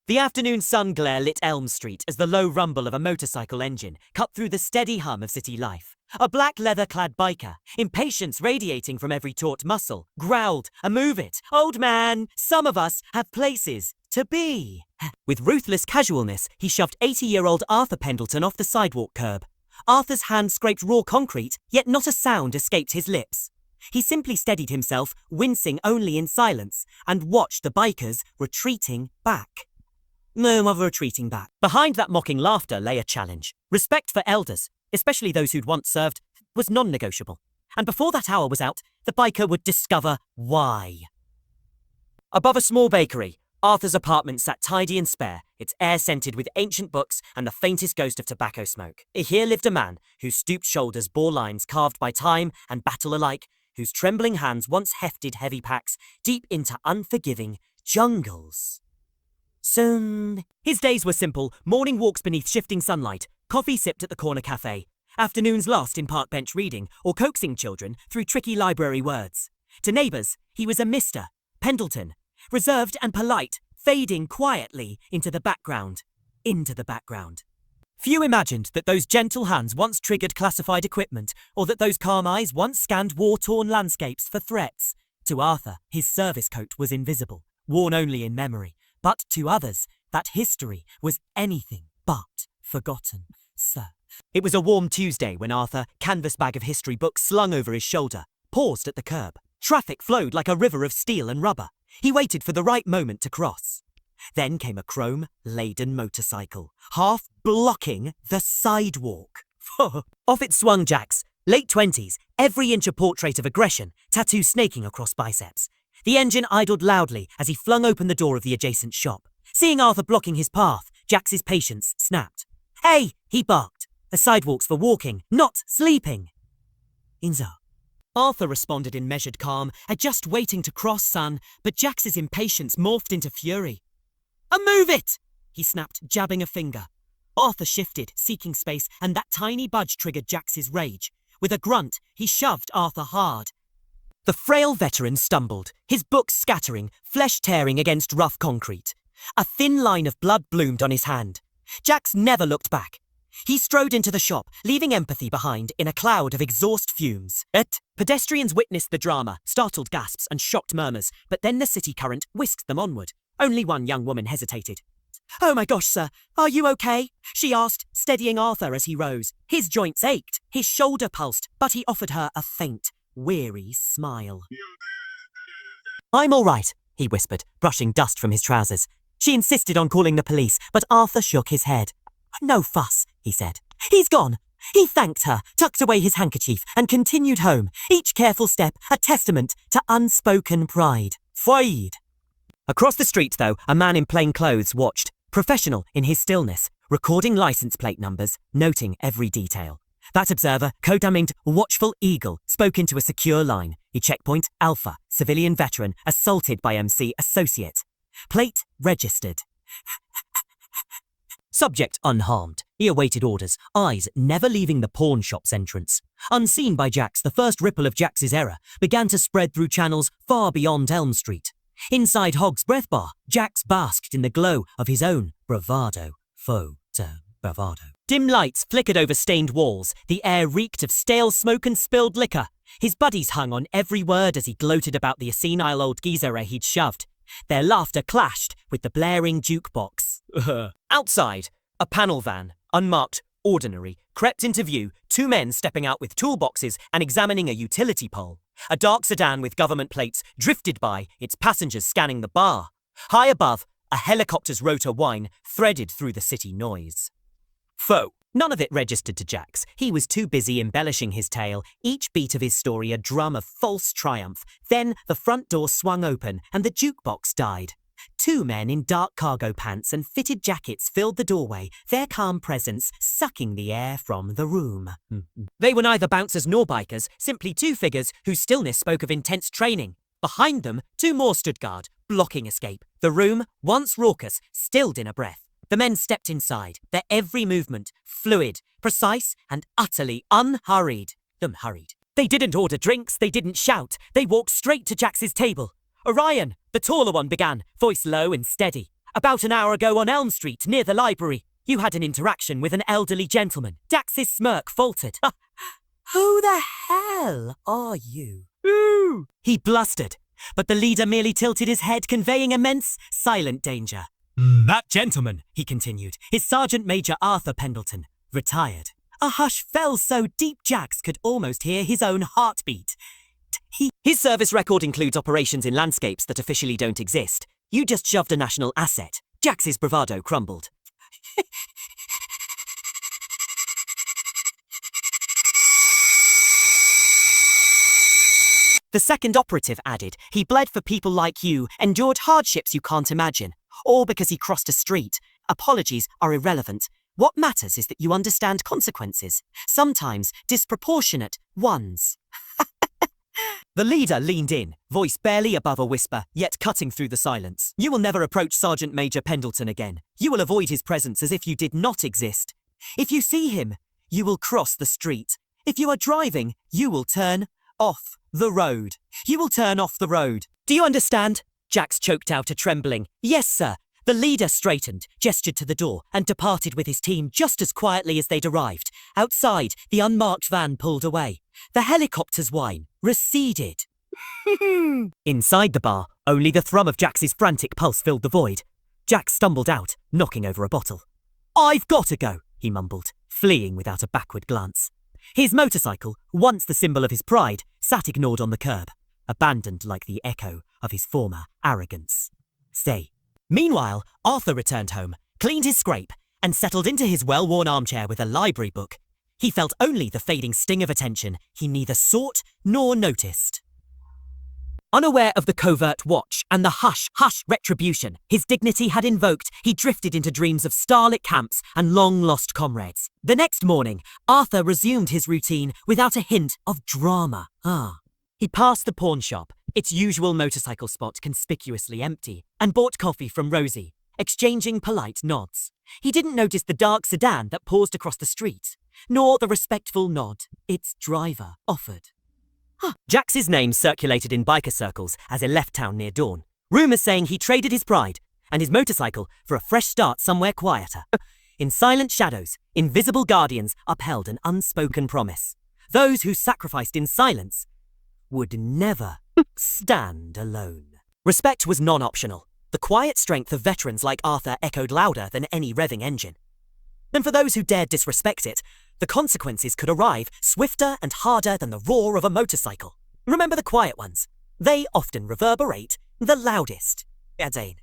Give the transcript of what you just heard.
The afternoon sun glare lit Elm Street as the low rumble of a motorcycle engine cut through the steady hum of city life. A black leather-clad biker, impatience radiating from every taut muscle, growled, "Move it! Old man, some of us have places to be." With ruthless casualness, he shoved 80-year-old Arthur Pendleton off the sidewalk curb. Arthur's hand scraped raw concrete, yet not a sound escaped his lips. He simply steadied himself, wincing only in silence, and watched the bikers retreating back. No other retreating back. Behind that mocking laughter lay a challenge. Respect for elders, especially those who'd once served, was non-negotiable. And before that hour was out, the biker would discover why. Above a small bakery, Arthur's apartment sat tidy and spare, its air scented with ancient books and the faintest ghost of tobacco smoke. Here lived a man whose stooped shoulders bore lines carved by time and battle alike, whose trembling hands once hefted heavy packs deep into unforgiving jungles. Soon, his days were simple: morning walks beneath shifting sunlight, coffee sipped at the corner cafe, afternoons lost in park bench reading or coaxing children through tricky library words. To neighbours, he was a Mr. Pendleton, reserved and polite, fading quietly into the background. Few imagined that those gentle hands once triggered classified equipment, or that those calm eyes once scanned war-torn landscapes for threats. To Arthur, his service coat was invisible, worn only in memory. But to others, that history was anything but forgotten, sir. It was a warm Tuesday when Arthur, canvas bag of history books slung over his shoulder, paused at the curb. Traffic flowed like a river of steel and rubber. He waited for the right moment to cross. Then came a chrome-laden motorcycle, half blocking the sidewalk. Off it swung Jax, late 20s, every inch a portrait of aggression, tattoo snaking across biceps. The engine idled loudly as he flung open the door of the adjacent shop. Seeing Arthur blocking his path, Jax's patience snapped. "Hey!" he barked. "The sidewalk's for walking, not sleeping." "Inzo." Arthur responded in measured calm, just waiting to cross, son, but Jax's impatience morphed into fury. "Move it!" he snapped, jabbing a finger. Arthur shifted, seeking space, and that tiny budge triggered Jax's rage. With a grunt, he shoved Arthur hard. The frail veteran stumbled, his books scattering, flesh tearing against rough concrete. A thin line of blood bloomed on his hand. Jax never looked back. He strode into the shop, leaving empathy behind in a cloud of exhaust fumes. Pedestrians witnessed the drama, startled gasps and shocked murmurs, but then the city current whisked them onward. Only one young woman hesitated. "Oh my gosh, sir, are you okay?" she asked, steadying Arthur as he rose. His joints ached, his shoulder pulsed, but he offered her a faint, weary smile. "I'm all right," he whispered, brushing dust from his trousers. She insisted on calling the police, but Arthur shook his head. "No fuss," he said. "He's gone." He thanked her, tucked away his handkerchief, and continued home, each careful step a testament to unspoken pride. Pride. Across the street, though, a man in plain clothes watched, professional in his stillness, recording license plate numbers, noting every detail. That observer, codenamed Watchful Eagle, spoke into a secure line. He checkpoint Alpha, civilian veteran, assaulted by MC associate. Plate registered. Subject unharmed. He awaited orders, eyes never leaving the pawn shop's entrance. Unseen by Jax, the first ripple of Jax's error began to spread through channels far beyond Elm Street. Inside Hogg's Breath Bar, Jax basked in the glow of his own bravado. Bravado. Dim lights flickered over stained walls. The air reeked of stale smoke and spilled liquor. His buddies hung on every word as he gloated about the senile old geezer he'd shoved. Their laughter clashed with the blaring jukebox. Outside, a panel van, unmarked, ordinary, crept into view, two men stepping out with toolboxes and examining a utility pole. A dark sedan with government plates drifted by, its passengers scanning the bar. High above, a helicopter's rotor whine threaded through the city noise. None of it registered to Jax. He was too busy embellishing his tale, each beat of his story a drum of false triumph. Then the front door swung open and the jukebox died. Two men in dark cargo pants and fitted jackets filled the doorway, their calm presence sucking the air from the room. They were neither bouncers nor bikers, simply two figures whose stillness spoke of intense training. Behind them, two more stood guard, blocking escape. The room, once raucous, stilled in a breath. The men stepped inside, their every movement fluid, precise, and utterly unhurried. They didn't order drinks, they didn't shout. They walked straight to Jax's table. "Orion," the taller one began, voice low and steady. About an hour ago on Elm Street, near the library, you had an interaction with an elderly gentleman. Jax's smirk faltered. Who the hell are you? Ooh! He blustered, but the leader merely tilted his head, conveying immense, silent danger. That gentleman, he continued, is Sergeant Major Arthur Pendleton, retired. A hush fell so deep Jax could almost hear his own heartbeat. His service record includes operations in landscapes that officially don't exist. You just shoved a national asset. Jax's bravado crumbled. The second operative added, he bled for people like you, endured hardships you can't imagine, all because he crossed a street. Apologies are irrelevant. What matters is that you understand consequences, sometimes disproportionate ones. The leader leaned in, voice barely above a whisper, yet cutting through the silence. You will never approach Sergeant Major Pendleton again. You will avoid his presence as if you did not exist. If you see him, you will cross the street. If you are driving, you will turn off the road. You will turn off the road. Do you understand? Jax choked out a trembling, yes, sir. The leader straightened, gestured to the door, and departed with his team just as quietly as they'd arrived. Outside, the unmarked van pulled away. The helicopter's whine receded. Inside the bar, only the thrum of Jax's frantic pulse filled the void. Jax stumbled out, knocking over a bottle. I've got to go, he mumbled, fleeing without a backward glance. His motorcycle, once the symbol of his pride, sat ignored on the curb, abandoned like the echo of his former arrogance. Stay. Meanwhile, Arthur returned home, cleaned his scrape, and settled into his well-worn armchair with a library book. He felt only the fading sting of attention he neither sought nor noticed. Unaware of the covert watch and the hush-hush retribution his dignity had invoked, he drifted into dreams of starlit camps and long-lost comrades. The next morning, Arthur resumed his routine without a hint of drama. He passed the pawn shop, its usual motorcycle spot conspicuously empty, and bought coffee from Rosie, exchanging polite nods. He didn't notice the dark sedan that paused across the street, nor the respectful nod its driver offered. Jax's name circulated in biker circles as he left town near dawn, rumours saying he traded his pride and his motorcycle for a fresh start somewhere quieter. In silent shadows, invisible guardians upheld an unspoken promise. Those who sacrificed in silence would never stand alone. Respect was non-optional. The quiet strength of veterans like Arthur echoed louder than any revving engine. And for those who dared disrespect it, the consequences could arrive swifter and harder than the roar of a motorcycle. Remember the quiet ones. They often reverberate the loudest. Adain.